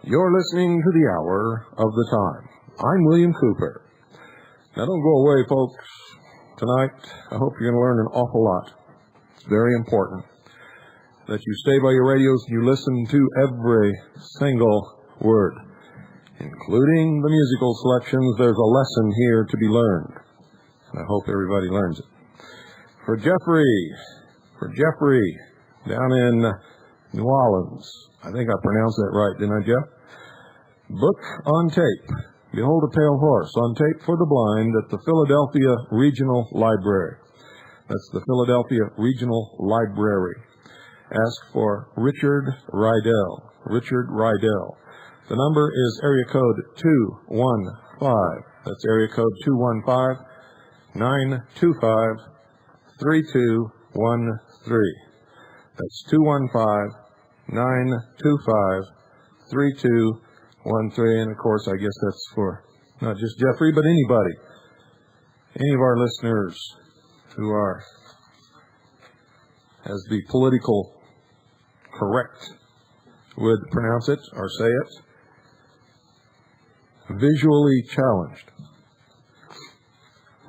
You're listening to the Hour of the Time. I'm William Cooper. Now, don't go away, folks. Tonight, I hope you're going to learn an awful lot. It's very important that you stay by your radios and you listen to every single word, including the musical selections. There's a lesson here to be learned, and I hope everybody learns it. For Jeffrey down in New Orleans. I think I pronounced that right, didn't I, Jeff? Book on tape. Behold a Pale Horse on tape for the blind at the Philadelphia Regional Library. That's the Philadelphia Regional Library. Ask for Richard Rydell. Richard Rydell. The number is area code 215. That's area code 215-925-3213. That's 215-925-3213. And, of course, I guess that's for not just Jeffrey, but anybody. Any of our listeners who are, as the political correct would pronounce it or say it, visually challenged.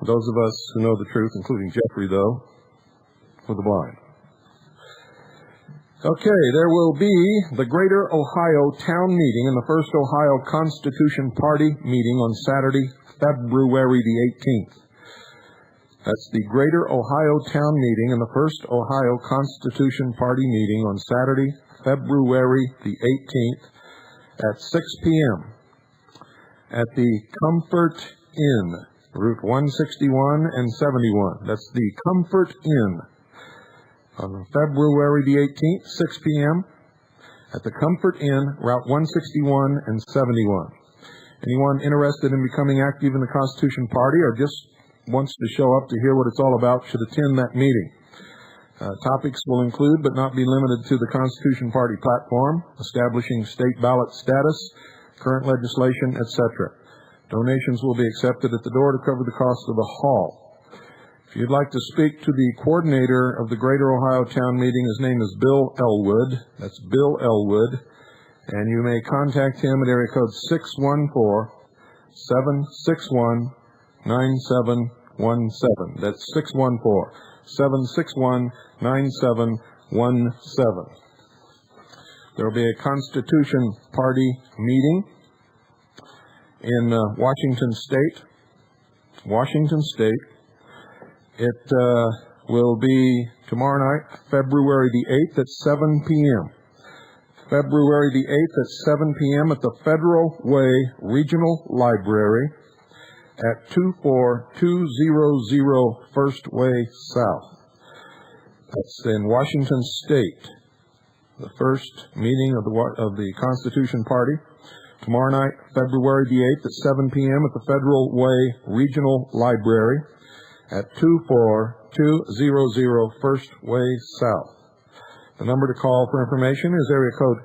Those of us who know the truth, including Jeffrey, though, for the blind. Okay, there will be the Greater Ohio Town Meeting and the First Ohio Constitution Party meeting on Saturday, February the 18th. That's the Greater Ohio Town Meeting and the First Ohio Constitution Party meeting on Saturday, February the 18th at 6 p.m. at the Comfort Inn, Route 161 and 71. That's the Comfort Inn. On February the 18th, 6 p.m. at the Comfort Inn, Route 161 and 71. Anyone interested in becoming active in the Constitution Party or just wants to show up to hear what it's all about should attend that meeting. Topics will include, but not be limited to, the Constitution Party platform, establishing state ballot status, current legislation, etc. Donations will be accepted at the door to cover the cost of the hall. If you'd like to speak to the coordinator of the Greater Ohio Town Meeting, his name is Bill Elwood. That's Bill Elwood. And you may contact him at area code 614-761-9717. That's 614-761-9717. There will be a Constitution Party meeting in Washington State. It will be tomorrow night, February the 8th at 7 p.m. February the 8th at 7 p.m. at the Federal Way Regional Library at 24200 First Way South. That's in Washington State. The first meeting of the Constitution Party. Tomorrow night, February the 8th at 7 p.m. at the Federal Way Regional Library at 24200 First Way South. The number to call for information is area code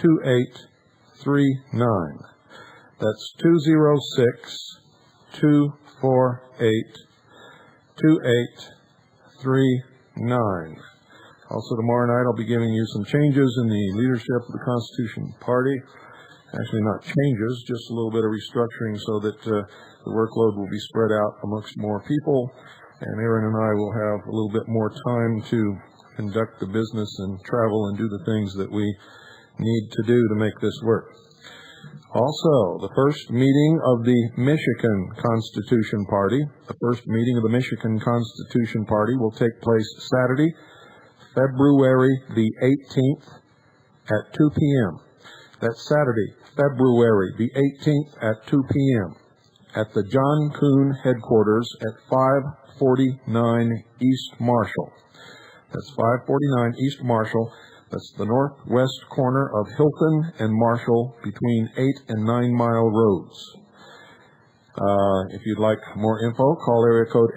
206-248-2839. That's 206-248-2839. Also tomorrow night I'll be giving you some changes in the leadership of the Constitution Party. Actually, not changes, just a little bit of restructuring so that the workload will be spread out amongst more people, and Aaron and I will have a little bit more time to conduct the business and travel and do the things that we need to do to make this work. Also, the first meeting of the Michigan Constitution Party, will take place Saturday, February the 18th at 2 p.m. That's Saturday, February the 18th at 2 p.m. at the John Kuhn headquarters at 549 East Marshall. That's 549 East Marshall. That's the northwest corner of Hilton and Marshall between 8 and 9 Mile Roads. If you'd like more info, call area code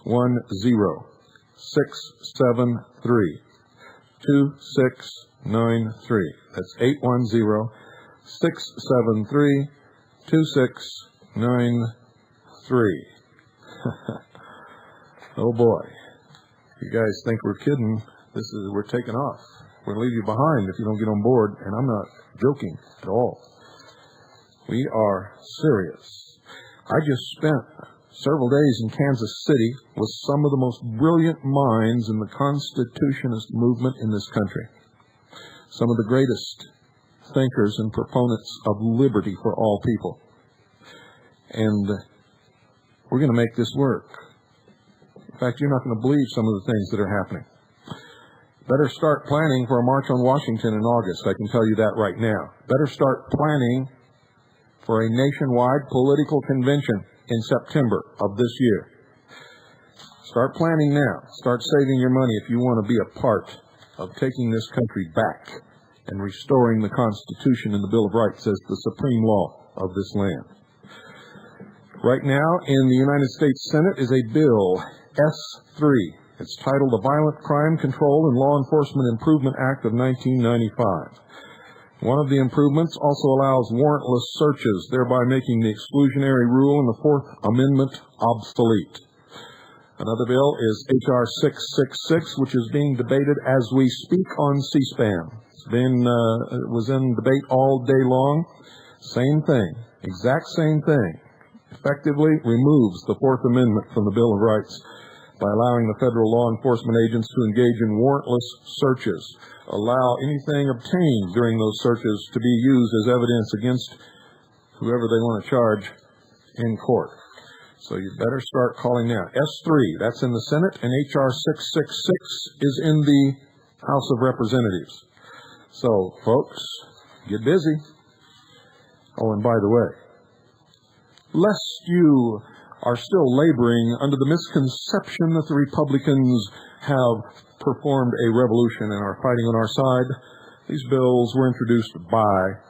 810-673-2693. That's 810-673-2693. Oh boy. You guys think we're kidding. We're taking off. We're going to leave you behind if you don't get on board, and I'm not joking at all. We are serious. I just spent several days in Kansas City with some of the most brilliant minds in the Constitutionist movement in this country. Some of the greatest thinkers and proponents of liberty for all people. And we're going to make this work. In fact, you're not going to believe some of the things that are happening. Better start planning for a march on Washington in August. I can tell you that right now. Better start planning for a nationwide political convention in September of this year. Start planning now. Start saving your money if you want to be a part of taking this country back and restoring the Constitution and the Bill of Rights as the supreme law of this land. Right now in the United States Senate is a bill, S3. It's titled the Violent Crime Control and Law Enforcement Improvement Act of 1995. One of the improvements also allows warrantless searches, thereby making the exclusionary rule in the Fourth Amendment obsolete. Another bill is H.R. 666, which is being debated as we speak on C-SPAN. It was in debate all day long. Same thing, exact same thing. Effectively removes the Fourth Amendment from the Bill of Rights by allowing the federal law enforcement agents to engage in warrantless searches, allow anything obtained during those searches to be used as evidence against whoever they want to charge in court. So you better start calling now. S3, that's in the Senate, and H.R. 666 is in the House of Representatives. So, folks, get busy. Oh, and by the way, lest you are still laboring under the misconception that the Republicans have performed a revolution and are fighting on our side, these bills were introduced by,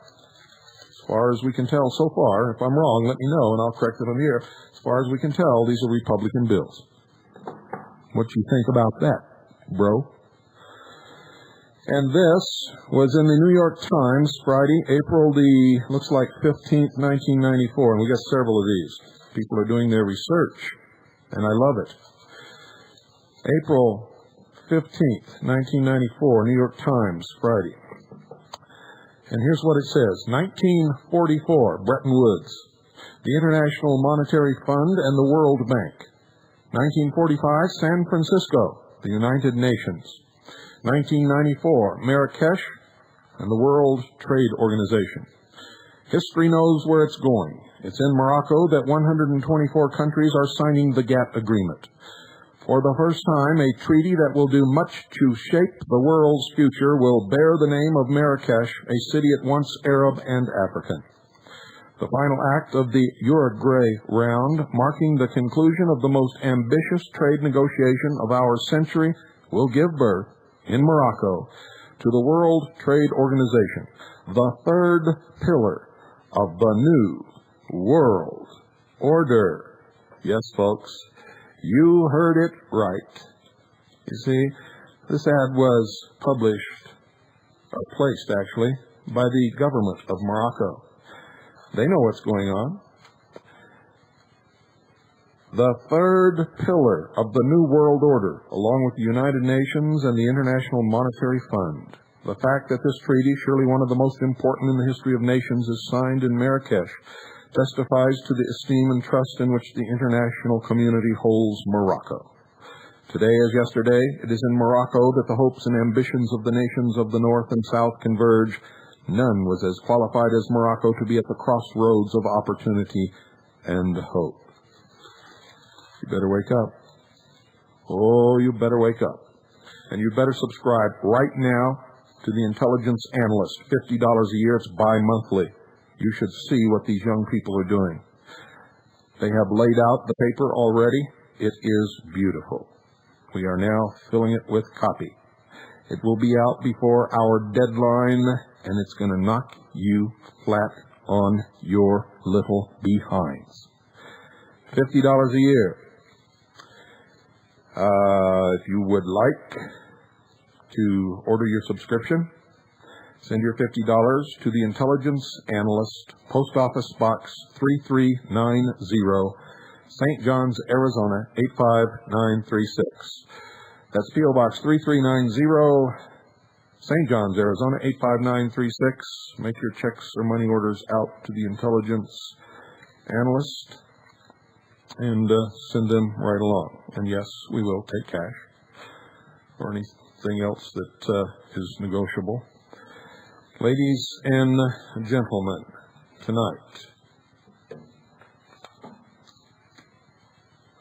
as far as we can tell so far, if I'm wrong, let me know and I'll correct it on the air. As far as we can tell, these are Republican bills. What you think about that, bro? And this was in the New York Times, Friday, April the, looks like 15th, 1994, and we got several of these. People are doing their research, and I love it. April 15th, 1994, New York Times, Friday. And here's what it says. 1944, Bretton Woods, the International Monetary Fund and the World Bank. 1945, San Francisco, the United Nations. 1994, Marrakesh and the World Trade Organization. History knows where it's going. It's in Morocco that 124 countries are signing the GATT agreement. For the first time, a treaty that will do much to shape the world's future will bear the name of Marrakesh, a city at once Arab and African. The final act of the Uruguay round, marking the conclusion of the most ambitious trade negotiation of our century, will give birth, in Morocco, to the World Trade Organization, the third pillar of the new world order. Yes, folks, you heard it right. You see, this ad was published, or placed actually, by the government of Morocco. They know what's going on. The third pillar of the New World Order, along with the United Nations and the International Monetary Fund. The fact that this treaty, surely one of the most important in the history of nations, is signed in Marrakesh, testifies to the esteem and trust in which the international community holds Morocco. Today, as yesterday, it is in Morocco that the hopes and ambitions of the nations of the North and South converge, None was as qualified as Morocco to be at the crossroads of opportunity and hope. You better wake up. Oh, you better wake up. And you better subscribe right now to the Intelligence Analyst. $50 a year. It's bi-monthly. You should see what these young people are doing. They have laid out the paper already. It is beautiful. We are now filling it with copy. It will be out before our deadline, and it's going to knock you flat on your little behinds. $50 a year. If you would like to order your subscription, send your $50 to the Intelligence Analyst, Post Office Box 3390, St. John's, Arizona 85936. That's P.O. Box 3390, St. John's, Arizona 85936. Make your checks or money orders out to the Intelligence Analyst and send them right along. And yes, we will take cash or anything else that is negotiable. Ladies and gentlemen, tonight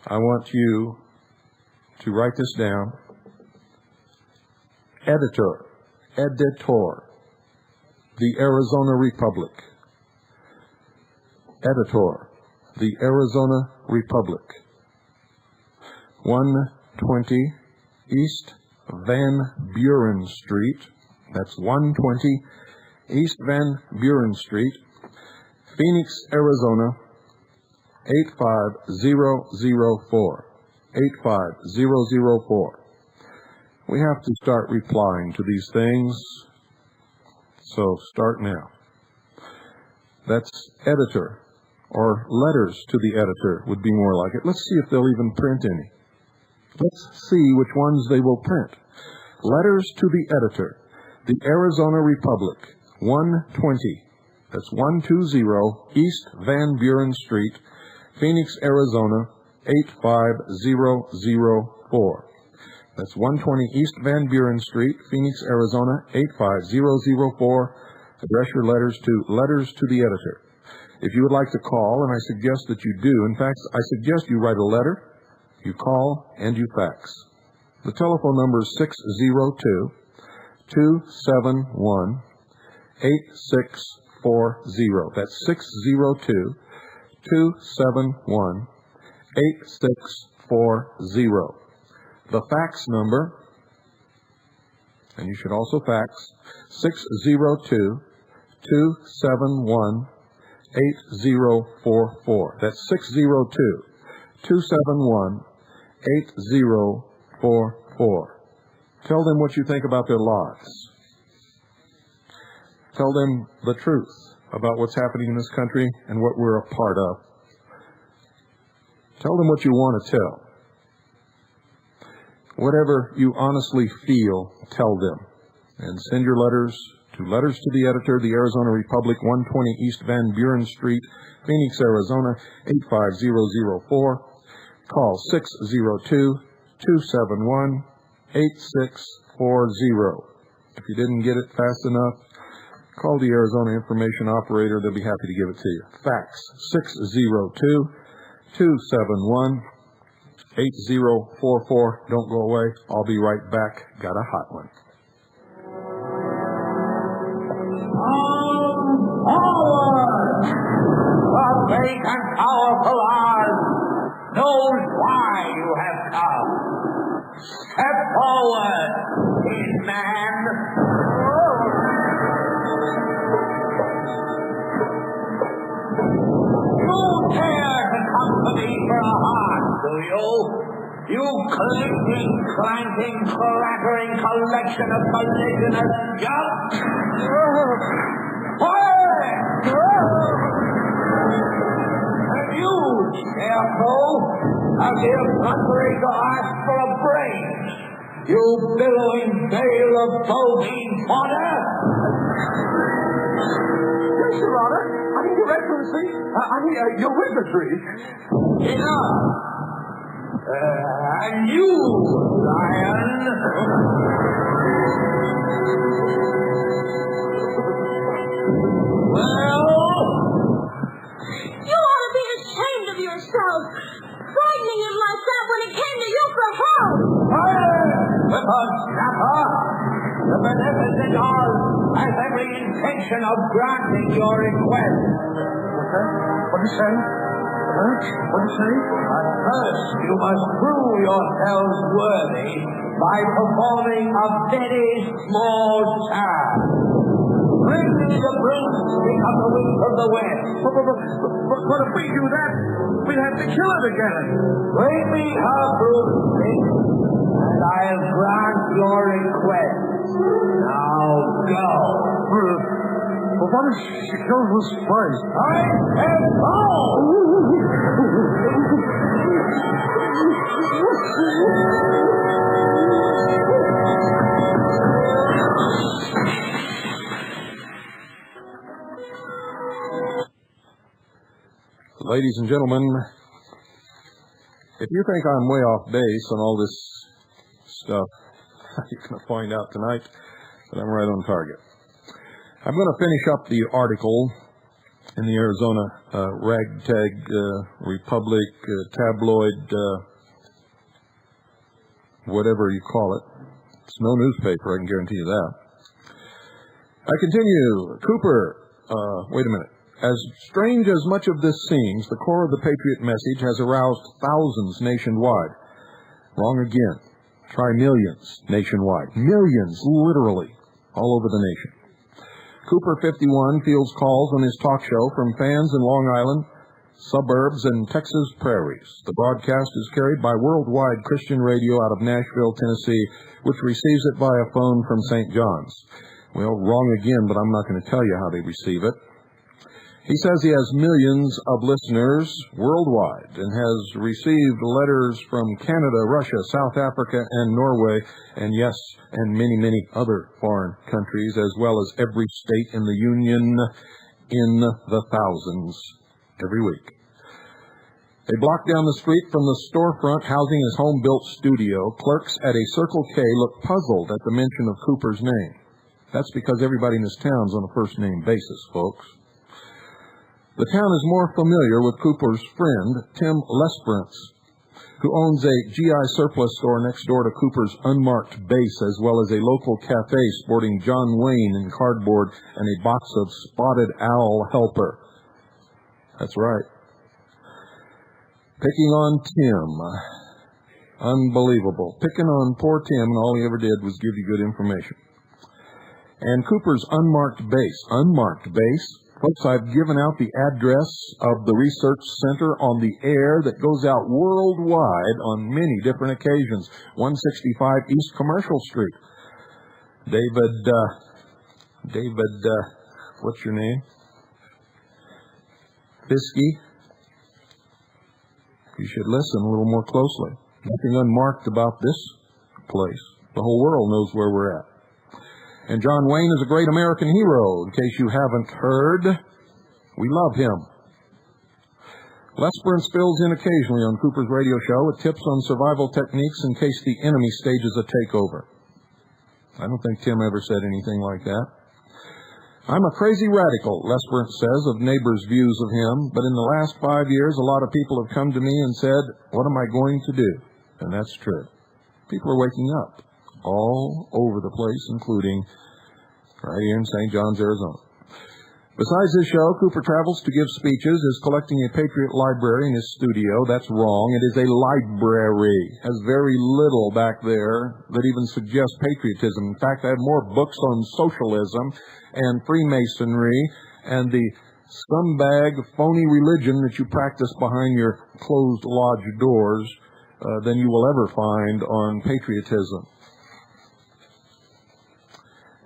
I want you to write this down. Editor, the Arizona Republic. Editor, the Arizona Republic. 120 East Van Buren Street. That's 120 East Van Buren Street, Phoenix, Arizona 85004. 85004. We have to start replying to these things, so start now. That's editor, or letters to the editor would be more like it. Let's see if they'll even print any. Let's see which ones they will print. Letters to the editor, the Arizona Republic, 120. That's 120 East Van Buren Street, Phoenix, Arizona 85004. That's 120 East Van Buren Street, Phoenix, Arizona 85004. Address your letters to the editor. If you would like to call, and I suggest that you do, in fact, I suggest you write a letter, you call, and you fax. The telephone number is 602-271-8640. That's 602-271-8640. The fax number, and you should also fax, 602-271-8044. That's 602-271-8044. Tell them what you think about their lives. Tell them the truth about what's happening in this country and what we're a part of. Tell them what you want to tell. Whatever you honestly feel, tell them. And send your letters to the editor, the Arizona Republic, 120 East Van Buren Street, Phoenix, Arizona 85004. Call 602-271-8640. If you didn't get it fast enough, call the Arizona Information Operator. They'll be happy to give it to you. Fax 602-271-8044. Don't go away. I'll be right back. Got a hot one. Forward! The great and powerful Oz knows why you have come. Step forward, Tin Man. You dare to come to me for a heart, do you? You clinking, clanking, clattering collection of belligerent junk! And you, Jpfo, have the effrontery to ask for a break, you billowing bale of bovine fodder! Yes, Your Honor. I mean, your excellency. Your witnessry. Enough! And you, lion! represent us has every intention of granting your request. Okay. What do you say? What do you say? But first, you must prove yourselves worthy by performing a very small task. Bring me the broomstick of the wind from the west. But if we do that, we'd have to kill it again. Bring me her broomstick, and I'll grant your request. Now go. But what if she kills us first? I said go! Ladies and gentlemen, if you think I'm way off base on all this stuff, you're going to find out tonight that I'm right on target. I'm going to finish up the article in the Arizona ragtag Republic tabloid, whatever you call it. It's no newspaper, I can guarantee you that. I continue. Cooper, wait a minute. As strange as much of this seems, the core of the Patriot message has aroused thousands nationwide. Wrong again. Try millions nationwide. Millions, literally, all over the nation. Cooper 51 fields calls on his talk show from fans in Long Island, suburbs, and Texas prairies. The broadcast is carried by Worldwide Christian Radio out of Nashville, Tennessee, which receives it via phone from St. John's. Well, wrong again, but I'm not going to tell you how they receive it. He says he has millions of listeners worldwide and has received letters from Canada, Russia, South Africa, and Norway, and yes, and many, many other foreign countries, as well as every state in the Union in the thousands every week. A block down the street from the storefront housing his home-built studio, clerks at a Circle K look puzzled at the mention of Cooper's name. That's because everybody in this town's on a first-name basis, folks. The town is more familiar with Cooper's friend, Tim Lesperance, who owns a GI surplus store next door to Cooper's unmarked base, as well as a local cafe sporting John Wayne in cardboard and a box of Spotted Owl Helper. That's right. Picking on Tim. Unbelievable. Picking on poor Tim, and all he ever did was give you good information. And Cooper's unmarked base. Folks, I've given out the address of the research center on the air that goes out worldwide on many different occasions. 165 East Commercial Street. David, what's your name? Fiske. You should listen a little more closely. Nothing unmarked about this place. The whole world knows where we're at. And John Wayne is a great American hero. In case you haven't heard, we love him. Lesperance fills in occasionally on Cooper's radio show with tips on survival techniques in case the enemy stages a takeover. I don't think Tim ever said anything like that. I'm a crazy radical, Lesperance says, of neighbors' views of him, but in the last 5 years, a lot of people have come to me and said, what am I going to do? And that's true. People are waking up all over the place, including right here in St. John's, Arizona. Besides his show, Cooper travels to give speeches, is collecting a Patriot library in his studio. That's wrong. It is a library. Has very little back there that even suggests patriotism. In fact, I have more books on socialism and Freemasonry and the scumbag, phony religion that you practice behind your closed lodge doors than you will ever find on patriotism.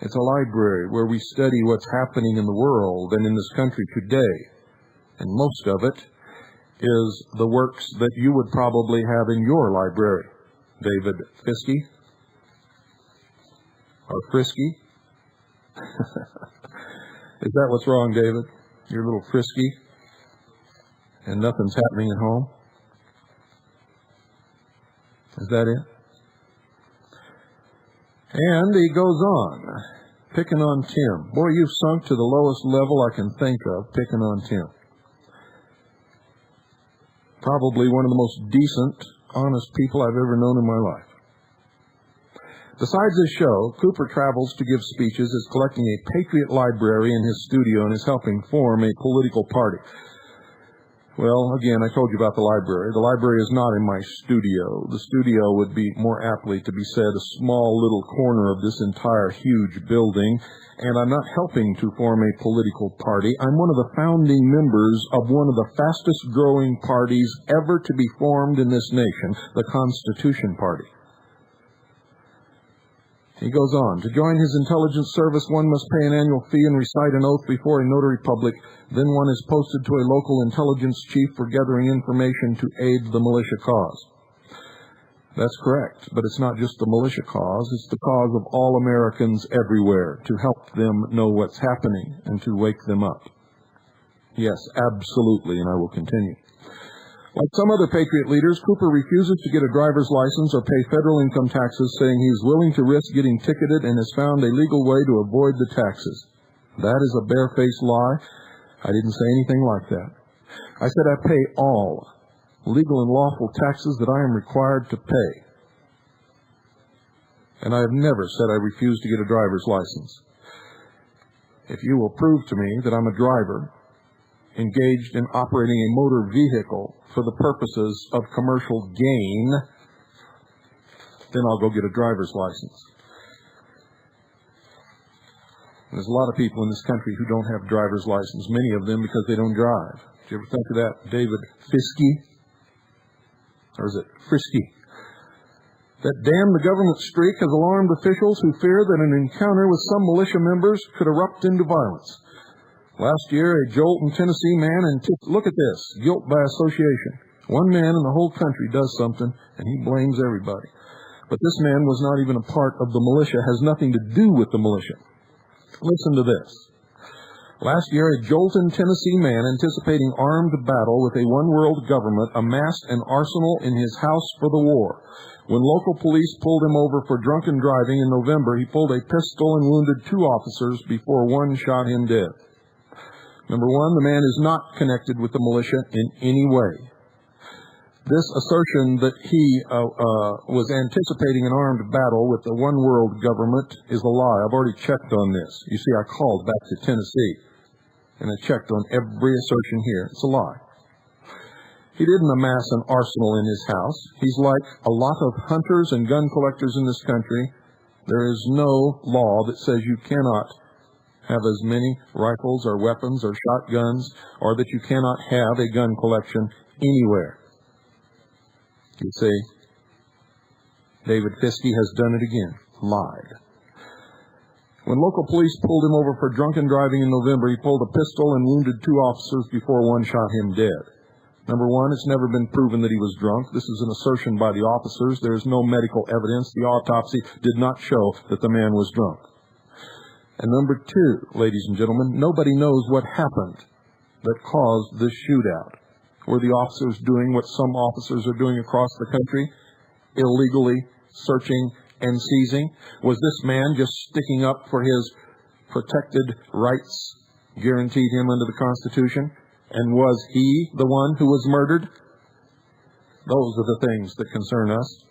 It's a library where we study what's happening in the world and in this country today. And most of it is the works that you would probably have in your library. David Fiske? Or Frisky? Is that what's wrong, David? You're a little frisky? And nothing's happening at home? Is that it? And he goes on, picking on Tim. Boy, you've sunk to the lowest level I can think of, picking on Tim. Probably one of the most decent, honest people I've ever known in my life. Besides his show, Cooper travels to give speeches, is collecting a patriot library in his studio, and is helping form a political party. Well, again, I told you about the library. The library is not in my studio. The studio would be more aptly to be said a small little corner of this entire huge building, and I'm not helping to form a political party. I'm one of the founding members of one of the fastest growing parties ever to be formed in this nation, the Constitution Party. He goes on, to join his intelligence service, one must pay an annual fee and recite an oath before a notary public. Then one is posted to a local intelligence chief for gathering information to aid the militia cause. That's correct, but it's not just the militia cause, it's the cause of all Americans everywhere, to help them know what's happening and to wake them up. Yes, absolutely, and I will continue. Like some other patriot leaders, Cooper refuses to get a driver's license or pay federal income taxes, saying he is willing to risk getting ticketed and has found a legal way to avoid the taxes. That is a barefaced lie. I didn't say anything like that. I said I pay all legal and lawful taxes that I am required to pay. And I have never said I refuse to get a driver's license. If you will prove to me that I'm a driver engaged in operating a motor vehicle for the purposes of commercial gain, then I'll go get a driver's license. There's a lot of people in this country who don't have driver's license, many of them because they don't drive. Did you ever think of that? David Fiskey? Or is it Frisky? That damn the government streak has alarmed officials who fear that an encounter with some militia members could erupt into violence. Last year, a Jolton, Tennessee man, and look at this, guilt by association. One man in the whole country does something, and he blames everybody. But this man was not even a part of the militia, has nothing to do with the militia. Listen to this. Last year, a Jolton, Tennessee man, anticipating armed battle with a one-world government, amassed an arsenal in his house for the war. When local police pulled him over for drunken driving in November, he pulled a pistol and wounded 2 officers before one shot him dead. Number one, the man is not connected with the militia in any way. This assertion that he was anticipating an armed battle with the one-world government is a lie. I've already checked on this. You see, I called back to Tennessee, and I checked on every assertion here. It's a lie. He didn't amass an arsenal in his house. He's like a lot of hunters and gun collectors in this country. There is no law that says you cannot have as many rifles or weapons or shotguns, or that you cannot have a gun collection anywhere. You see, David Fiskey has done it again, lied. When local police pulled him over for drunken driving in November, he pulled a pistol and wounded 2 officers before one shot him dead. Number one, it's never been proven that he was drunk. This is an assertion by the officers. There is no medical evidence. The autopsy did not show that the man was drunk. And number 2, ladies and gentlemen, nobody knows what happened that caused this shootout. Were the officers doing what some officers are doing across the country, illegally searching and seizing? Was this man just sticking up for his protected rights guaranteed him under the Constitution? And was he the one who was murdered? Those are the things that concern us.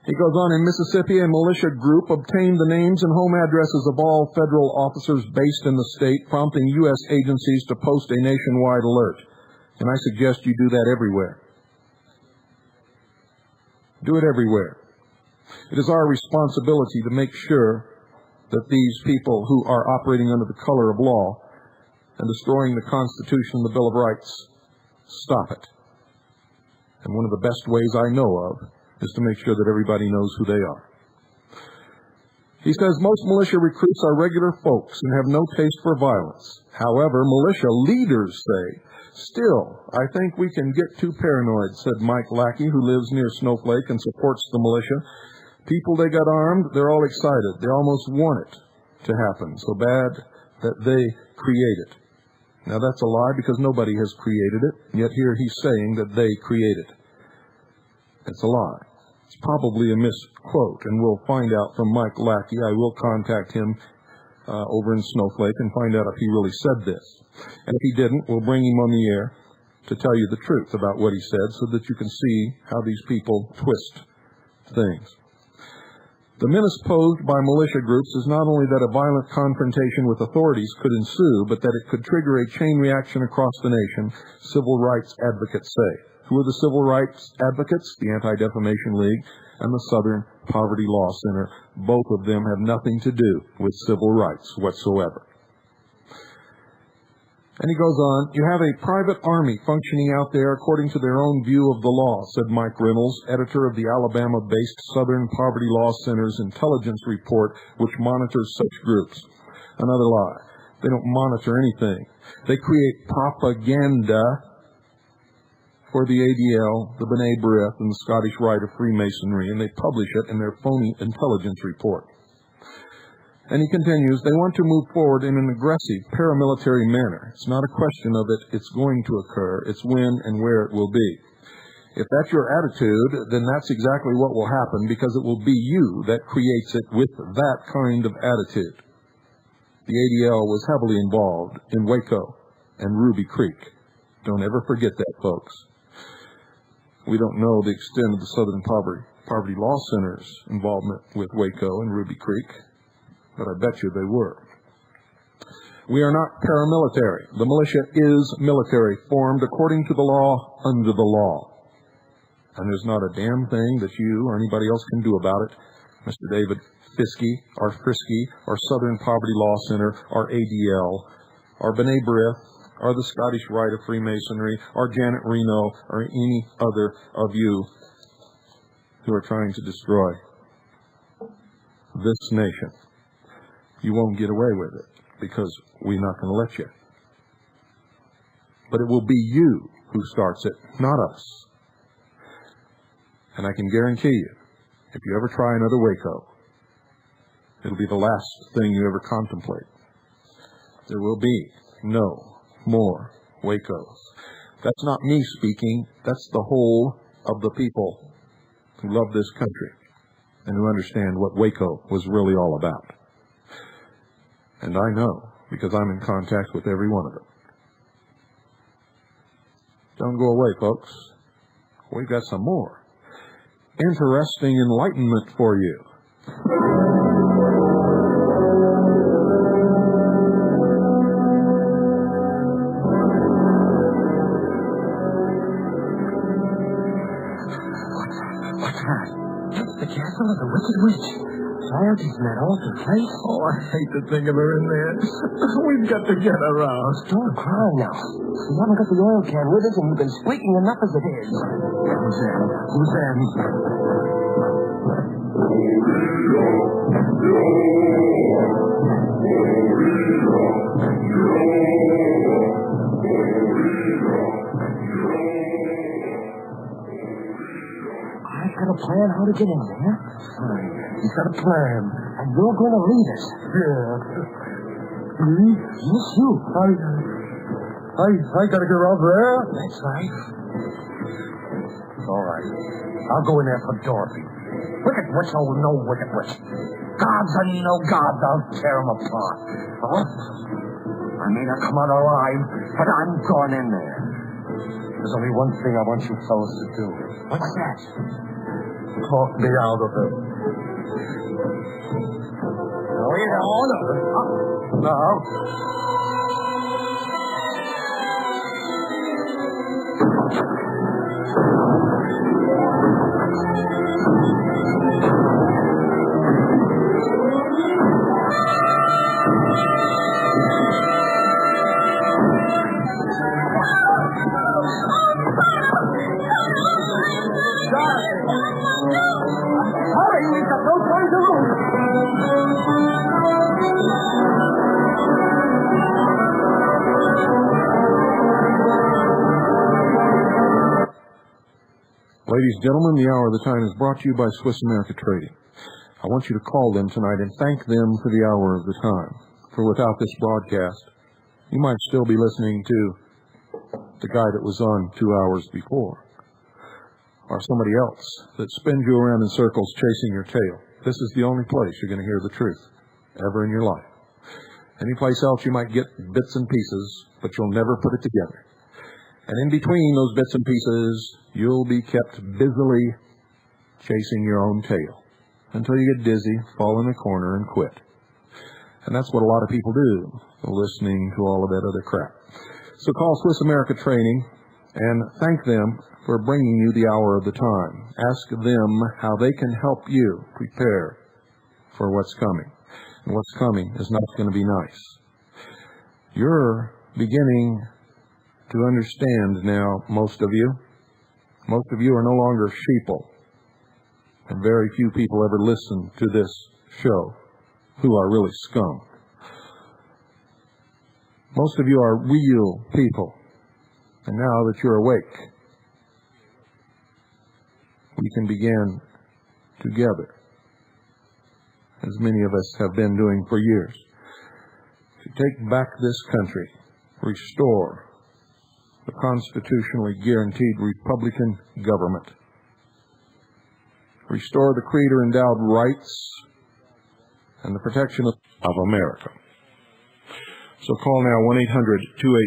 He goes on, in Mississippi, a militia group obtained the names and home addresses of all federal officers based in the state, prompting U.S. agencies to post a nationwide alert. And I suggest you do that everywhere. Do it everywhere. It is our responsibility to make sure that these people who are operating under the color of law and destroying the Constitution and the Bill of Rights stop it. And one of the best ways I know of is to make sure that everybody knows who they are. He says most militia recruits are regular folks and have no taste for violence. However, militia leaders say, still, I think we can get too paranoid, said Mike Lackey, who lives near Snowflake and supports the militia. People, they got armed, they're all excited. They almost want it to happen so bad that they create it. Now, that's a lie because nobody has created it, yet here he's saying that they create it. It's a lie. It's probably a misquote, and we'll find out from Mike Lackey. I will contact him over in Snowflake and find out if he really said this. And if he didn't, we'll bring him on the air to tell you the truth about what he said so that you can see how these people twist things. The menace posed by militia groups is not only that a violent confrontation with authorities could ensue, but that it could trigger a chain reaction across the nation, civil rights advocates say. Who are the civil rights advocates? The Anti-Defamation League and the Southern Poverty Law Center. Both of them have nothing to do with civil rights whatsoever. And he goes on, you have a private army functioning out there according to their own view of the law, said Mike Reynolds, editor of the Alabama-based Southern Poverty Law Center's intelligence report, which monitors such groups. Another lie. They don't monitor anything. They create propaganda for the ADL, the B'nai B'rith, and the Scottish Rite of Freemasonry, and they publish it in their phony intelligence report. And he continues, they want to move forward in an aggressive paramilitary manner. It's not a question of it, it's going to occur. It's when and where it will be. If that's your attitude, then that's exactly what will happen, because it will be you that creates it with that kind of attitude. The ADL was heavily involved in Waco and Ruby Creek. Don't ever forget that, folks. We don't know the extent of the Southern Poverty Law Center's involvement with Waco and Ruby Creek, but I bet you they were. We are not paramilitary. The militia is military, formed according to the law, under the law. And there's not a damn thing that you or anybody else can do about it. Mr. David Fiskey, our Frisky, our Southern Poverty Law Center, our ADL, our B'nai B'rith, or the Scottish Rite of Freemasonry, or Janet Reno, or any other of you who are trying to destroy this nation. You won't get away with it, because we're not going to let you. But it will be you who starts it, not us. And I can guarantee you, if you ever try another Waco, it'll be the last thing you ever contemplate. There will be no more Wacos. That's not me speaking. That's the whole of the people who love this country and who understand what Waco was really all about. And I know, because I'm in contact with every one of them. Don't go away, folks. We've got some more interesting enlightenment for you. What's that? The castle of the Wicked Witch. Sarge, isn't that awful place? Oh, I hate to think of her in there. We've got to get her out. Don't cry now. We haven't got the oil can with us, and you've been squeaking enough as it is. Who's there? Who's there? I've got a plan how to get in there. He's got a plan. And you're going to lead us. Yeah. Me? Yes, you. I gotta get out there. That's right. All right. I'll go in there for Dorothy. Wicked witch, oh no wicked witch. Gods and no gods, I'll tear them apart. Huh? I may not come out alive, but I'm going in there. There's only one thing I want you fellas to do. What's that? Talk me out of it. Oh, yeah, now. Ladies and gentlemen, the Hour of the Time is brought to you by Swiss America Trading. I want you to call them tonight and thank them for the Hour of the Time. For without this broadcast, you might still be listening to the guy that was on 2 hours before, or somebody else that spins you around in circles chasing your tail. This is the only place you're going to hear the truth ever in your life. Any place else you might get bits and pieces, but you'll never put it together. And in between those bits and pieces, you'll be kept busily chasing your own tail. until you get dizzy, fall in the corner, and quit. And that's what a lot of people do, listening to all of that other crap. So call Swiss America Training and thank them for bringing you the hour of the time. Ask them how they can help you prepare for what's coming. And what's coming is not going to be nice. You're beginning to understand now, most of you. Most of you are no longer sheeple. And very few people ever listen to this show who are really scum. Most of you are real people. And now that you're awake, we can begin together, as many of us have been doing for years, to take back this country, restore the constitutionally guaranteed Republican government, restore the Creator-endowed rights and the protection of America. So call now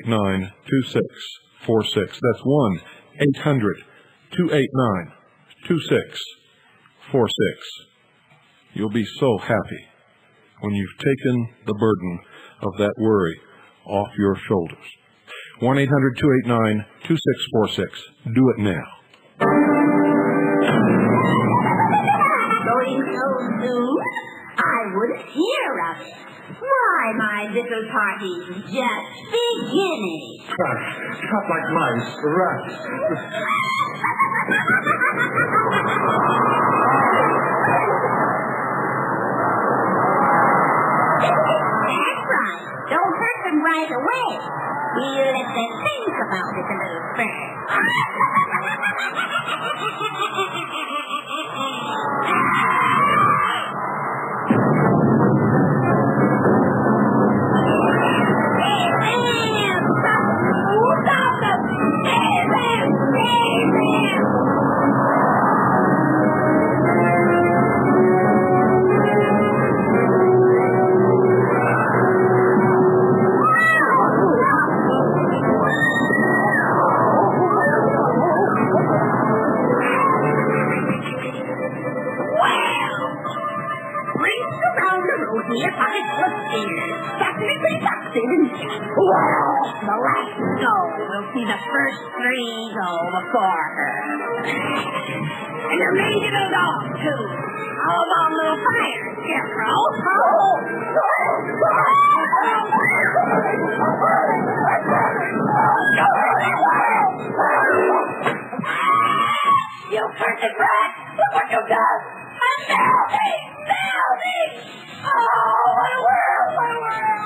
1-800-289-2646. That's 1-800-289-2646. You'll be so happy when you've taken the burden of that worry off your shoulders. 1-800-289-2646. Do it now. Going so soon? I wouldn't hear of it. Why, my little party's just beginning. Cut like mice, rats. That's right. Don't hurt them right away. We'll let them think about it a little first. See the first three go before her. And your maid little dog, too. How about a little fire, Jpfo? You cursed rat! Look what you've done! Smell me! Oh, what a world, what a world!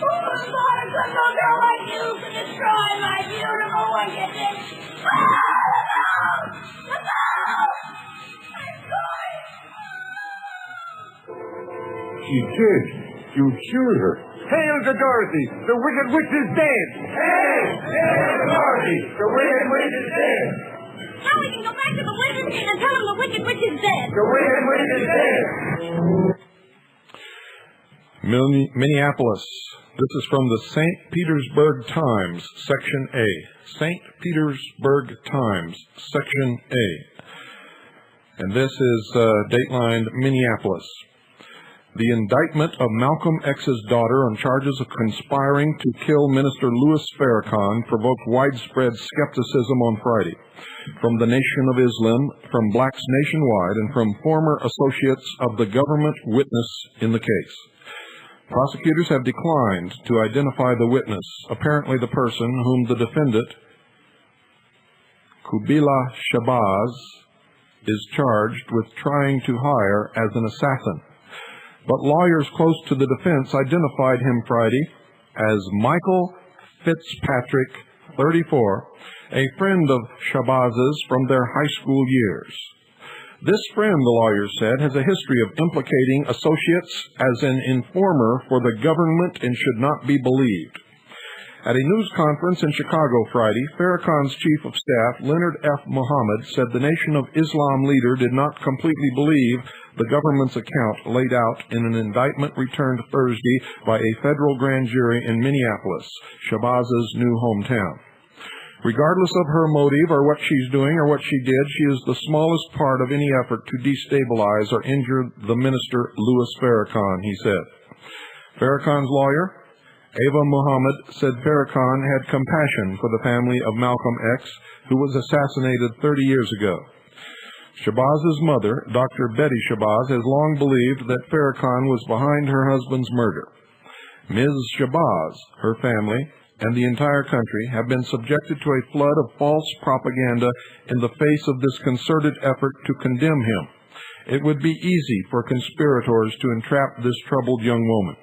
Who would have thought a good little girl like you could destroy my beautiful wickedness? Oh, look out! I'm going! She did. You cured her. Hail to Dorothy! The wicked witch is dead! Hail to Dorothy! The wicked witch is dead! Now we can go back to the wizard and tell him the wicked witch is dead. The wicked witch is dead! Minneapolis. This is from the St. Petersburg Times, Section A. St. Petersburg Times, Section A. And this is datelined Minneapolis. The indictment of Malcolm X's daughter on charges of conspiring to kill Minister Louis Farrakhan provoked widespread skepticism on Friday from the Nation of Islam, from blacks nationwide, and from former associates of the government witness in the case. Prosecutors have declined to identify the witness, apparently the person whom the defendant, Kubila Shabazz, is charged with trying to hire as an assassin. But lawyers close to the defense identified him Friday as Michael Fitzpatrick, 34, a friend of Shabazz's from their high school years. This friend, the lawyers said, has a history of implicating associates as an informer for the government and should not be believed. At a news conference in Chicago Friday, Farrakhan's chief of staff, Leonard F. Mohammed, said the Nation of Islam leader did not completely believe the government's account laid out in an indictment returned Thursday by a federal grand jury in Minneapolis, Shabazz's new hometown. Regardless of her motive or what she's doing or what she did, she is the smallest part of any effort to destabilize or injure the minister Louis Farrakhan, he said. Farrakhan's lawyer, Ava Muhammad, said Farrakhan had compassion for the family of Malcolm X, who was assassinated 30 years ago. Shabaz's mother, Dr. Betty Shabaz, has long believed that Farrakhan was behind her husband's murder. Ms. Shabaz, her family, and the entire country have been subjected to a flood of false propaganda in the face of this concerted effort to condemn him. It would be easy for conspirators to entrap this troubled young woman.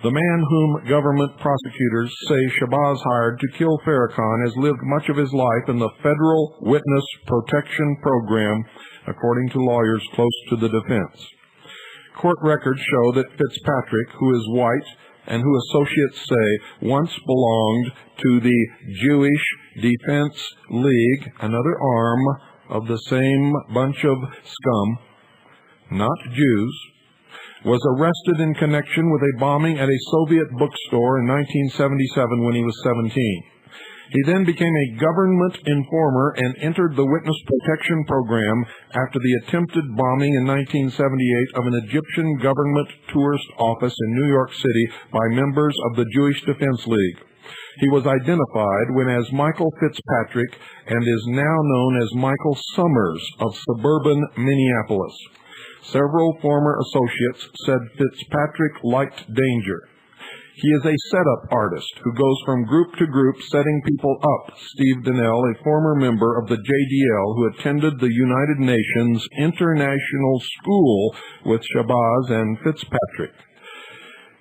The man whom government prosecutors say Shabazz hired to kill Farrakhan has lived much of his life in the Federal Witness Protection Program, according to lawyers close to the defense. Court records show that Fitzpatrick, who is white and who associates say once belonged to the Jewish Defense League, another arm of the same bunch of scum, not Jews, was arrested in connection with a bombing at a Soviet bookstore in 1977 when he was 17. He then became a government informer and entered the Witness Protection Program after the attempted bombing in 1978 of an Egyptian government tourist office in New York City by members of the Jewish Defense League. He was identified when as Michael Fitzpatrick and is now known as Michael Summers of suburban Minneapolis. Several former associates said Fitzpatrick liked danger. He is a setup artist who goes from group to group setting people up. Steve Donnell, a former member of the JDL who attended the United Nations International School with Shabazz and Fitzpatrick.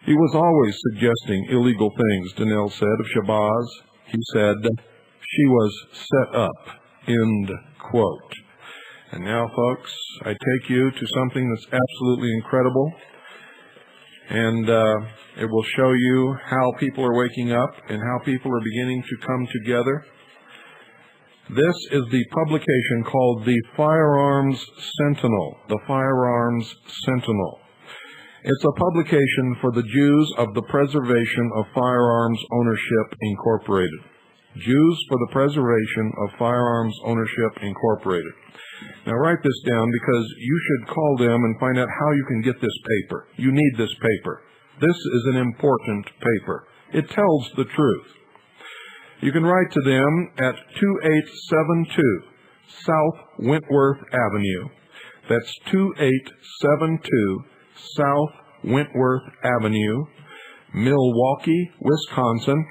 He was always suggesting illegal things, Donnell said of Shabazz. He said, she was set up, end quote. And now, folks, I take you to something that's absolutely incredible. And it will show you how people are waking up and how people are beginning to come together. This is the publication called the Firearms Sentinel, the Firearms Sentinel. It's a publication for the Jews of the Preservation of Firearms Ownership, Incorporated. Jews for the Preservation of Firearms Ownership, Incorporated. Now write this down because you should call them and find out how you can get this paper. You need this paper. This is an important paper. It tells the truth. You can write to them at 2872 South Wentworth Avenue. That's 2872 South Wentworth Avenue, Milwaukee, Wisconsin,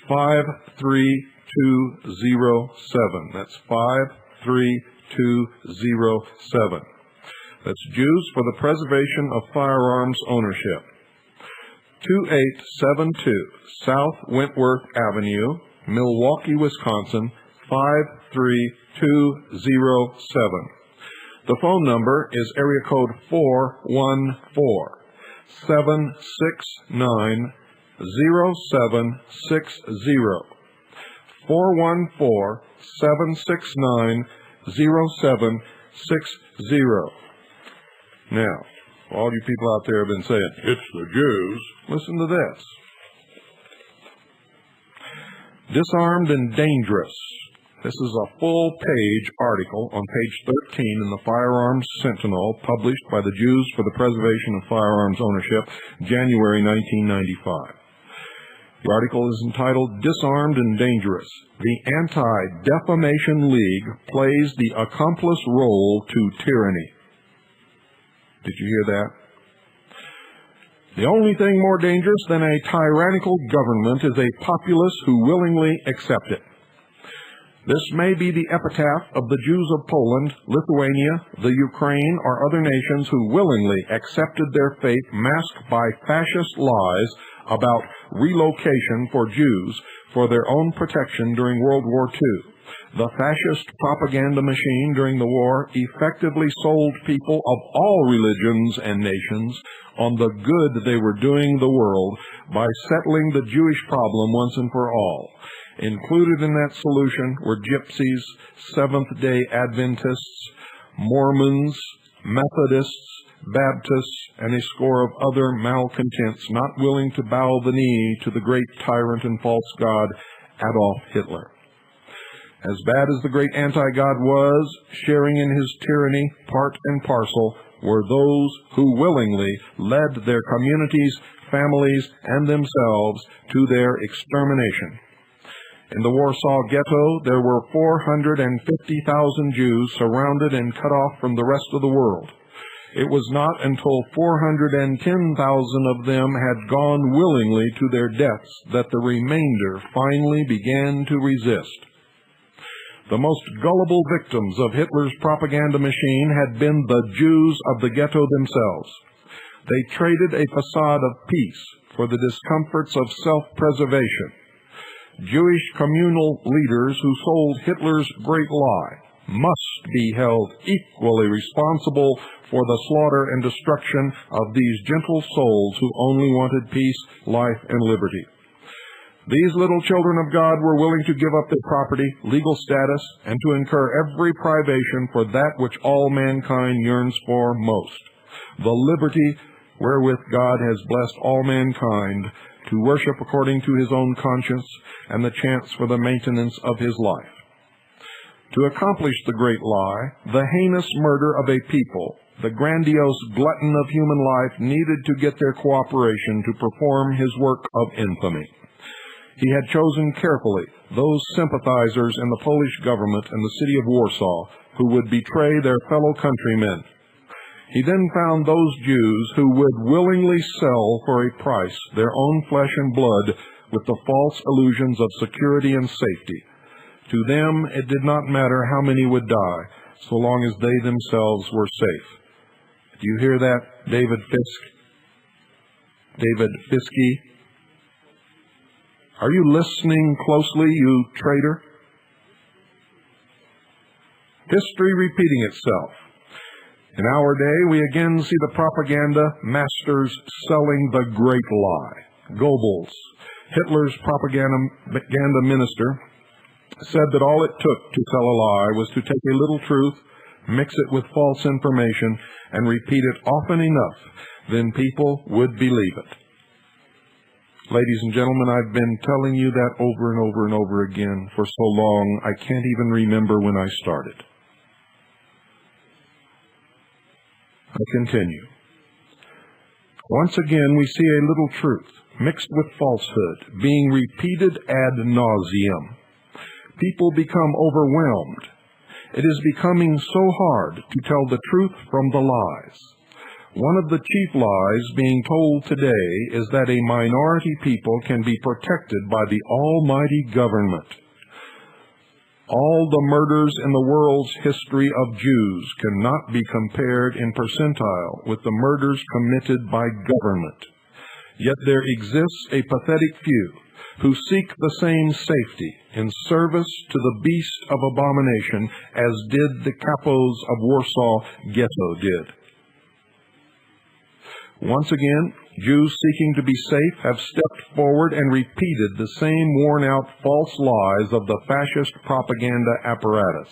53207. That's 53207. That's Jews for the Preservation of Firearms Ownership. 2872 South Wentworth Avenue, Milwaukee, Wisconsin, 53207. The phone number is area code 414-769-0760. 414-769-0760. Now, all you people out there have been saying, it's the Jews. Listen to this. Disarmed and Dangerous. This is a full-page article on page 13 in the Firearms Sentinel, published by the Jews for the Preservation of Firearms Ownership, January 1995. The article is entitled, Disarmed and Dangerous. The Anti-Defamation League plays the accomplice role to tyranny. Did you hear that? The only thing more dangerous than a tyrannical government is a populace who willingly accept it. This may be the epitaph of the Jews of Poland, Lithuania, the Ukraine, or other nations who willingly accepted their fate masked by fascist lies about relocation for Jews for their own protection during World War II. The fascist propaganda machine during the war effectively sold people of all religions and nations on the good they were doing the world by settling the Jewish problem once and for all. Included in that solution were gypsies, Seventh-day Adventists, Mormons, Methodists, Baptists, and a score of other malcontents not willing to bow the knee to the great tyrant and false god Adolf Hitler. As bad as the great anti-God was, sharing in his tyranny, part and parcel, were those who willingly led their communities, families, and themselves to their extermination. In the Warsaw Ghetto, there were 450,000 Jews surrounded and cut off from the rest of the world. It was not until 410,000 of them had gone willingly to their deaths that the remainder finally began to resist. The most gullible victims of Hitler's propaganda machine had been the Jews of the ghetto themselves. They traded a facade of peace for the discomforts of self-preservation. Jewish communal leaders who sold Hitler's great lie must be held equally responsible for the slaughter and destruction of these gentle souls who only wanted peace, life, and liberty. These little children of God were willing to give up their property, legal status, and to incur every privation for that which all mankind yearns for most, the liberty wherewith God has blessed all mankind to worship according to his own conscience and the chance for the maintenance of his life. To accomplish the great lie, the heinous murder of a people, the grandiose glutton of human life needed to get their cooperation to perform his work of infamy. He had chosen carefully those sympathizers in the Polish government and the city of Warsaw who would betray their fellow countrymen. He then found those Jews who would willingly sell for a price their own flesh and blood with the false illusions of security and safety. To them, it did not matter how many would die, so long as they themselves were safe. Do you hear that, David Fisk? David Fiske? Are you listening closely, you traitor? History repeating itself. In our day, we again see the propaganda masters selling the great lie. Goebbels, Hitler's propaganda minister, said that all it took to tell a lie was to take a little truth, mix it with false information, and repeat it often enough, then people would believe it. Ladies and gentlemen, I've been telling you that over and over and over again for so long, I can't even remember when I started. I continue. Once again, we see a little truth mixed with falsehood being repeated ad nauseum. People become overwhelmed. It is becoming so hard to tell the truth from the lies. One of the chief lies being told today is that a minority people can be protected by the almighty government. All the murders in the world's history of Jews cannot be compared in percentile with the murders committed by government. Yet there exists a pathetic few who seek the same safety in service to the beast of abomination as did the capos of Warsaw Ghetto did. Once again, Jews seeking to be safe have stepped forward and repeated the same worn-out false lies of the fascist propaganda apparatus.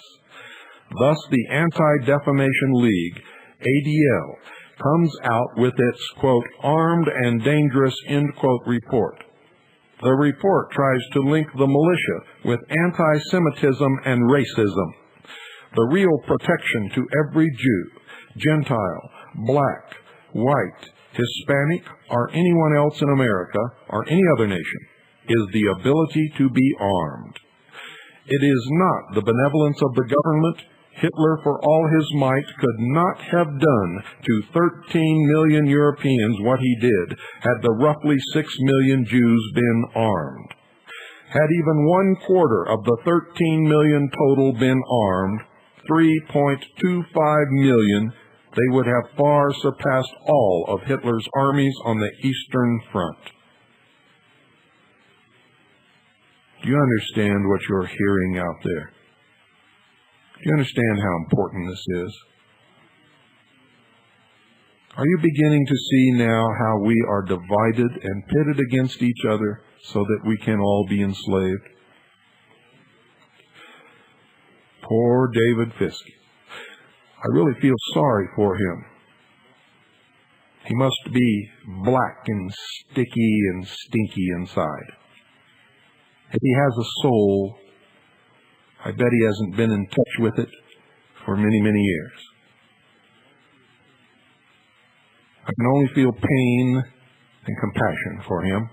Thus, the Anti-Defamation League, ADL, comes out with its, quote, armed and dangerous, end quote, report. The report tries to link the militia with anti-Semitism and racism. The real protection to every Jew, Gentile, black, white, Hispanic, or anyone else in America, or any other nation, is the ability to be armed. It is not the benevolence of the government. Hitler, for all his might, could not have done to 13 million Europeans what he did had the roughly 6 million Jews been armed. Had even 1/4 of the 13 million total been armed, 3.25 million, they would have far surpassed all of Hitler's armies on the Eastern Front. Do you understand what you're hearing out there? Do you understand how important this is? Are you beginning to see now how we are divided and pitted against each other so that we can all be enslaved? Poor David Fiske. I really feel sorry for him. He must be black and sticky and stinky inside. If he has a soul, I bet he hasn't been in touch with it for many, many years. I can only feel pain and compassion for him.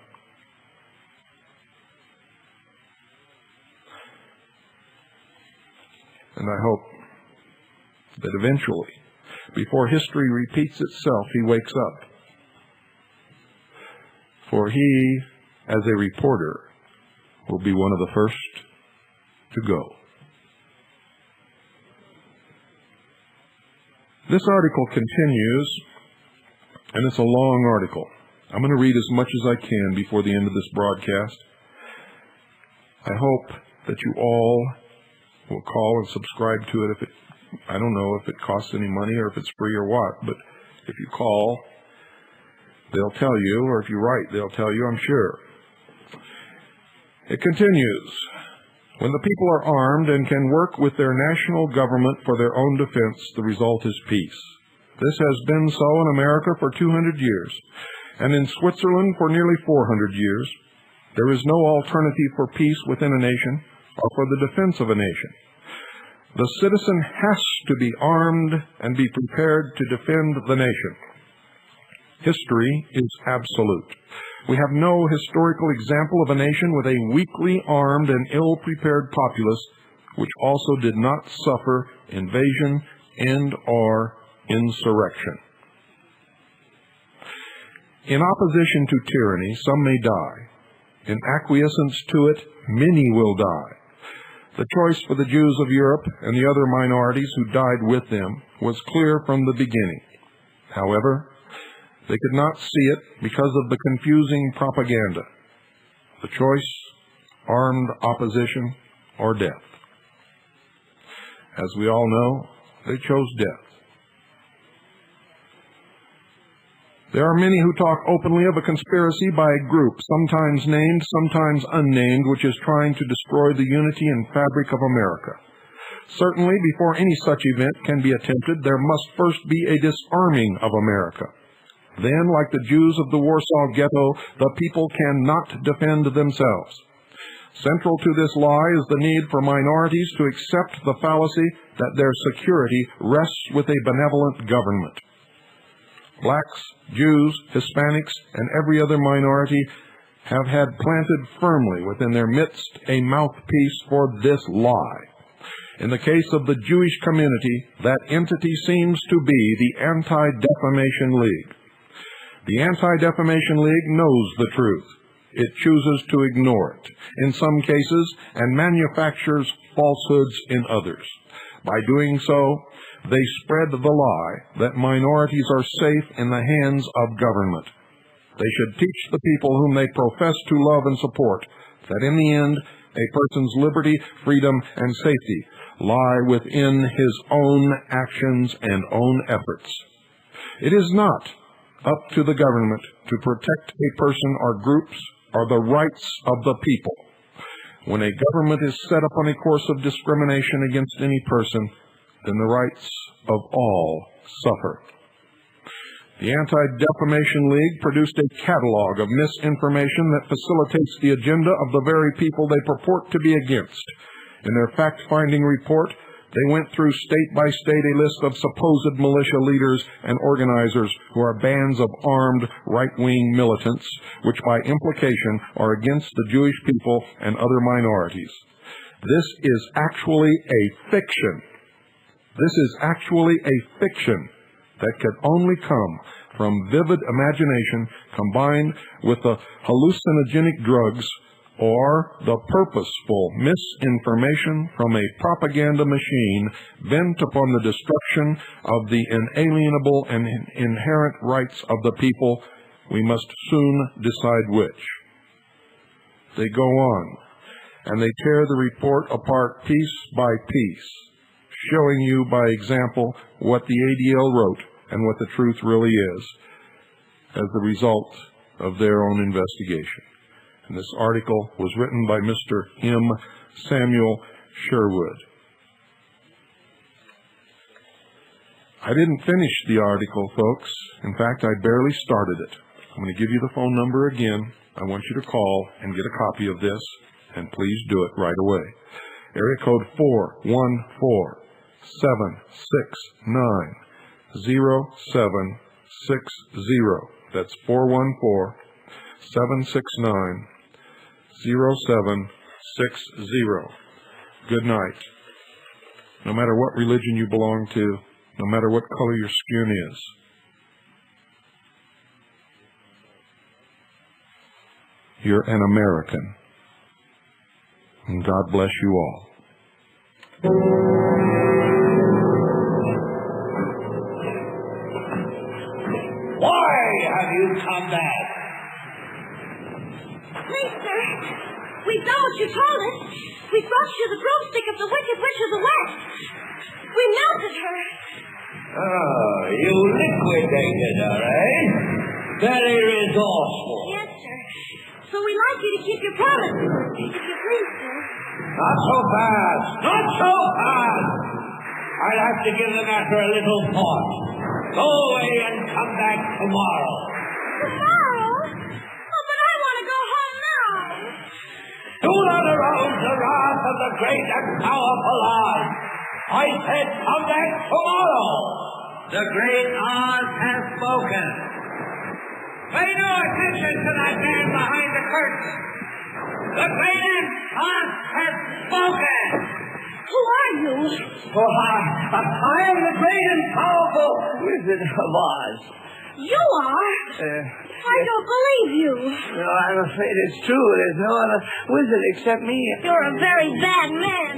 And I hope that eventually, before history repeats itself, he wakes up. For he, as a reporter, will be one of the first to go. This article continues, and it's a long article. I'm going to read as much as I can before the end of this broadcast. I hope that you all will call and subscribe to it. I don't know if it costs any money or if it's free or what, but if you call, they'll tell you, or if you write, they'll tell you, I'm sure. It continues. When the people are armed and can work with their national government for their own defense, the result is peace. This has been so in America for 200 years, and in Switzerland for nearly 400 years. There is no alternative for peace within a nation or for the defense of a nation. The citizen has to be armed and be prepared to defend the nation. History is absolute. We have no historical example of a nation with a weakly armed and ill-prepared populace which also did not suffer invasion and/or insurrection. In opposition to tyranny, some may die. In acquiescence to it, many will die. The choice for the Jews of Europe and the other minorities who died with them was clear from the beginning. However, they could not see it because of the confusing propaganda. The choice, armed opposition or death. As we all know, they chose death. There are many who talk openly of a conspiracy by a group, sometimes named, sometimes unnamed, which is trying to destroy the unity and fabric of America. Certainly, before any such event can be attempted, there must first be a disarming of America. Then, like the Jews of the Warsaw Ghetto, the people cannot defend themselves. Central to this lie is the need for minorities to accept the fallacy that their security rests with a benevolent government. Blacks, Jews, Hispanics, and every other minority have had planted firmly within their midst a mouthpiece for this lie. In the case of the Jewish community, that entity seems to be the Anti-Defamation League. The Anti-Defamation League knows the truth. It chooses to ignore it in some cases and manufactures falsehoods in others. By doing so, they spread the lie that minorities are safe in the hands of government. They should teach the people whom they profess to love and support that in the end, a person's liberty, freedom, and safety lie within his own actions and own efforts. It is not up to the government to protect a person or groups or the rights of the people. When a government is set upon a course of discrimination against any person, then the rights of all suffer. The Anti-Defamation League produced a catalog of misinformation that facilitates the agenda of the very people they purport to be against. In their fact-finding report, they went through state by state a list of supposed militia leaders and organizers who are bands of armed right-wing militants, which by implication are against the Jewish people and other minorities. This is actually a fiction. This is actually a fiction that could only come from vivid imagination combined with the hallucinogenic drugs or the purposeful misinformation from a propaganda machine bent upon the destruction of the inalienable and inherent rights of the people. We must soon decide which. They go on, and they tear the report apart piece by piece, showing you by example what the ADL wrote and what the truth really is as the result of their own investigation. And this article was written by Mr. M. Samuel Sherwood. I didn't finish the article, folks. In fact, I barely started it. I'm going to give you the phone number again. I want you to call and get a copy of this and please do it right away. Area code 414-769-0760. That's 414-769-0760. Good night. No matter what religion you belong to, no matter what color your skin is, you're an American. And God bless you all. Why have you come back? Please, sir, we've done what you told us. We brought you the broomstick of the Wicked Witch of the West. We melted her. Oh, you liquidated her, eh? Very resourceful. Yes, sir. So we'd like you to keep your promise, if you please, sir. Not so fast. Not so fast. I'll have to give the matter a little thought. Go away and come back tomorrow. Tomorrow? Oh, but I want to go home now. Do not arouse the wrath of the great and powerful Oz. I said come back tomorrow. The great Oz has spoken. Pay no attention to that man behind the curtain. The great Oz has spoken. Who are you? Oh, I am the great and powerful Wizard of Oz. You are? I don't believe you. No, I'm afraid it's true. There's no other wizard except me. You're a very bad man.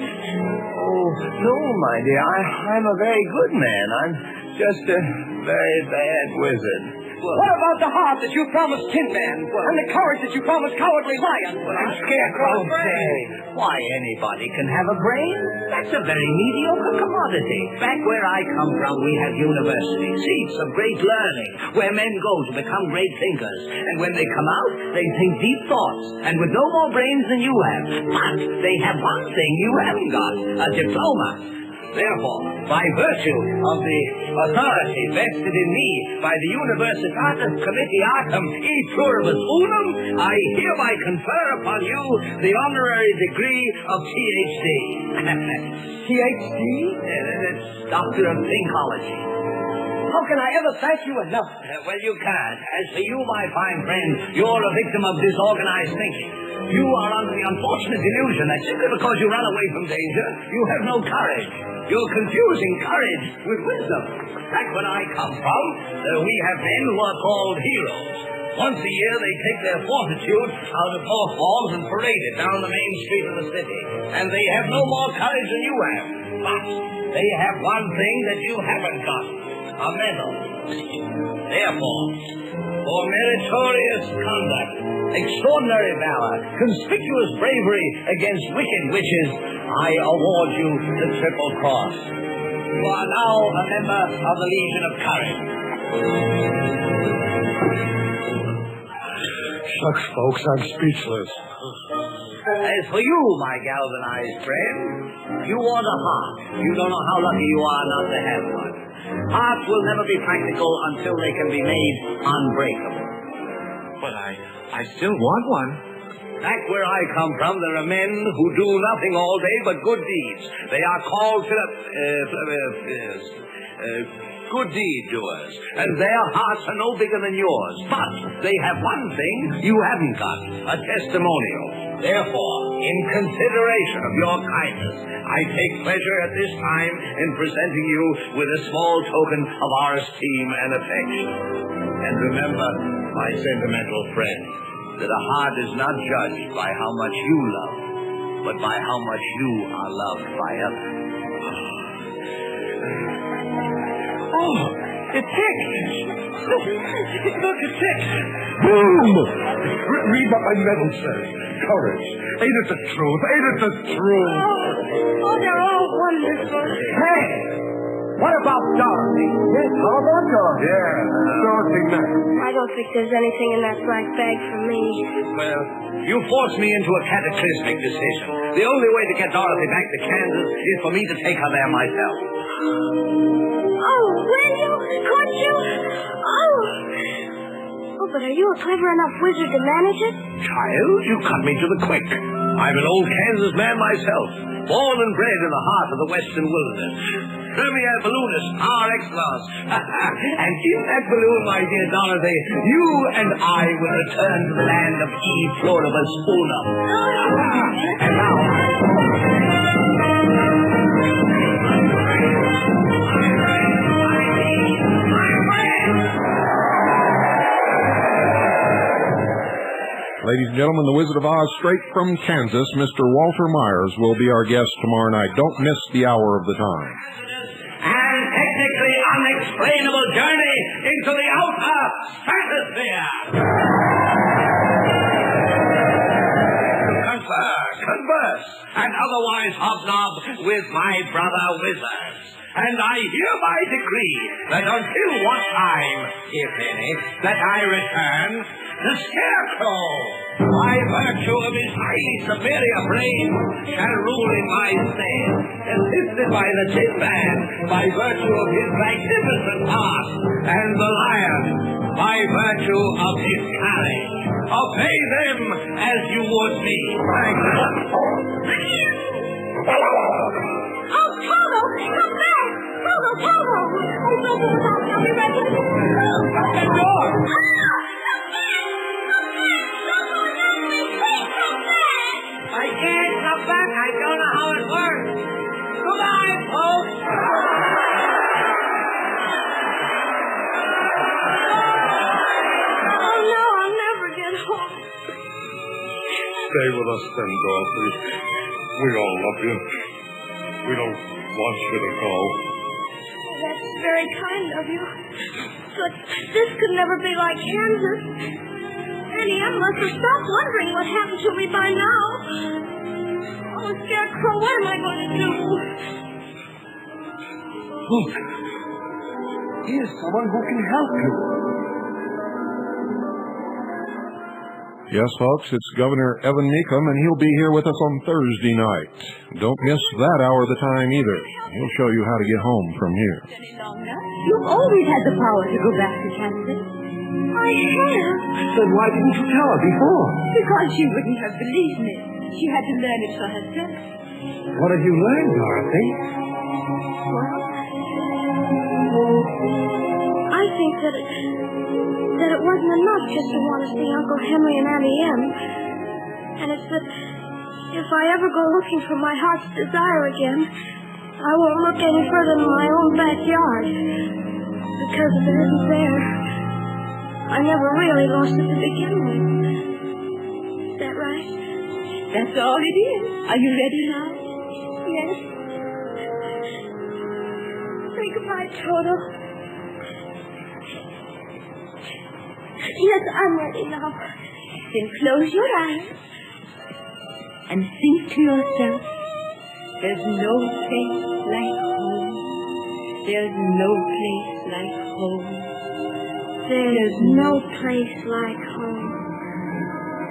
Oh, no, my dear. I'm a very good man. I'm just a very bad wizard. What about the heart that you promised Tin Man? And the courage that you promised Cowardly Lion? And Scarecrow say, why, anybody can have a brain. That's a very mediocre commodity. Back where I come from, we have universities, seats of great learning, where men go to become great thinkers. And when they come out, they think deep thoughts, and with no more brains than you have. But they have one thing you haven't got, a diploma. Therefore, by virtue of the authority vested in me by the Universitatis Comitiatum e Pluribus Unum, I hereby confer upon you the honorary degree of Ph.D. PhD? That's Doctor of Thinkology. How can I ever thank you enough? Well, you can't. As for you, my fine friend, you're a victim of disorganized thinking. You are under the unfortunate delusion that simply because you run away from danger, you have no courage. You're confusing courage with wisdom. Back when I come from, we have men who are called heroes. Once a year, they take their fortitude out of mothballs and parade it down the main street of the city. And they have no more courage than you have. But they have one thing that you haven't got. A medal. Therefore, for meritorious conduct, extraordinary valor, conspicuous bravery against wicked witches, I award you the Triple Cross. You are now a member of the Legion of Courage. Shucks, folks, I'm speechless. As for you, my galvanized friend, you want a heart. You don't know how lucky you are not to have one. Hearts will never be practical until they can be made unbreakable. But I still want one. Back where I come from, there are men who do nothing all day but good deeds. They are called good deed doers, and their hearts are no bigger than yours. But they have one thing you haven't got, a testimonial. Therefore, in consideration of your kindness, I take pleasure at this time in presenting you with a small token of our esteem and affection. And remember, my sentimental friend, that a heart is not judged by how much you love, but by how much you are loved by others. Oh, it ticks. Look, it ticks. Boom! Read what my medal says. Courage. Ain't it the truth? Ain't it the truth? Oh, they're all wonderful. Hey, what about Dorothy? Yes, how about Dorothy? Yeah, Dorothy next. I don't think there's anything in that black bag for me. Well, you forced me into a cataclysmic decision. The only way to get Dorothy back to Kansas is for me to take her there myself. Oh, will you? Could you? Oh, but are you a clever enough wizard to manage it? Child, you cut me to the quick. I'm an old Kansas man myself, born and bred in the heart of the western wilderness. Premier balloonist par excellence. And in that balloon, my dear Dorothy, you and I will return to the land of E. Floribus Unum. And now... Ladies and gentlemen, the Wizard of Oz, straight from Kansas, Mr. Walter Myers will be our guest tomorrow night. Don't miss the hour of the time. And technically unexplainable journey into the outer stratosphere. Converse, and otherwise hobnob with my brother wizards. And I hereby decree that until what time, if any, that I return, the Scarecrow, by virtue of his highly superior brain, shall rule in my stead, assisted by the Tin Man, by virtue of his magnificent heart, and the Lion, by virtue of his courage. Obey them as you would me. Thank you. Oh, Toto, come back! Toto! Oh, don't move out. I'll be right with you. Shut that door! I can't come back. I don't know how it works. Goodbye, folks. Oh, no, I'll never get home. Stay with us then, Dorothy. We all love you. We don't want you to go. That's very kind of you. But this could never be like Kansas. Annie, I must have stopped wondering what happened to me by now. Oh, Scarecrow, what am I going to do? Look. Here's someone who can help you. Yes, folks, it's Governor Evan Neekum, and he'll be here with us on Thursday night. Don't miss that hour of the time either. He'll show you how to get home from here. You've always had the power to go back to Kansas. I have. Then why didn't you tell her before? Because she wouldn't have believed me. She had to learn it for herself. What have you learned, Dorothy? Well, I think that it wasn't enough just to want to see Uncle Henry and Auntie Em. And it's that if I ever go looking for my heart's desire again, I won't look any further than my own backyard. Because if it isn't there, I never really lost it to begin with. Is that right? That's all it is. Are you ready now? Yes. Say goodbye, Toto. Yes, I'm ready now. Then close your eyes and think to yourself, there's no place like home. There's no place like home. There's no place like home.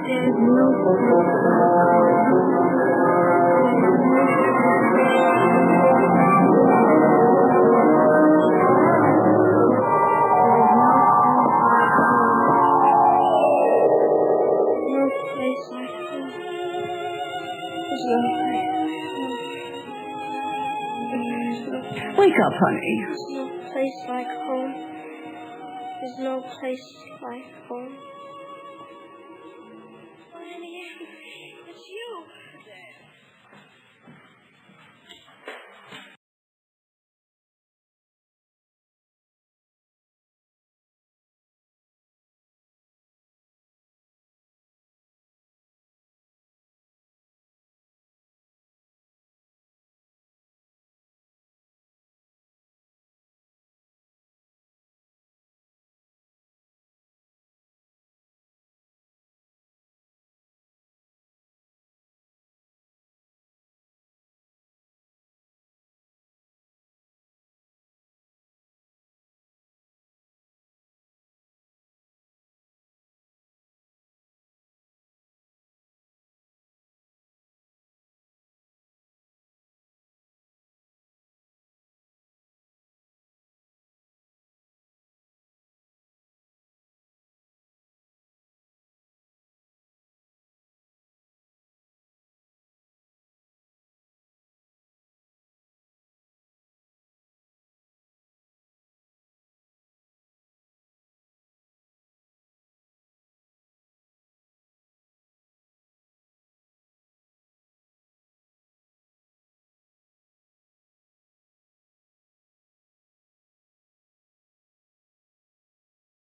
There's no place Wake up, honey. There's no place like home. There's no place like home.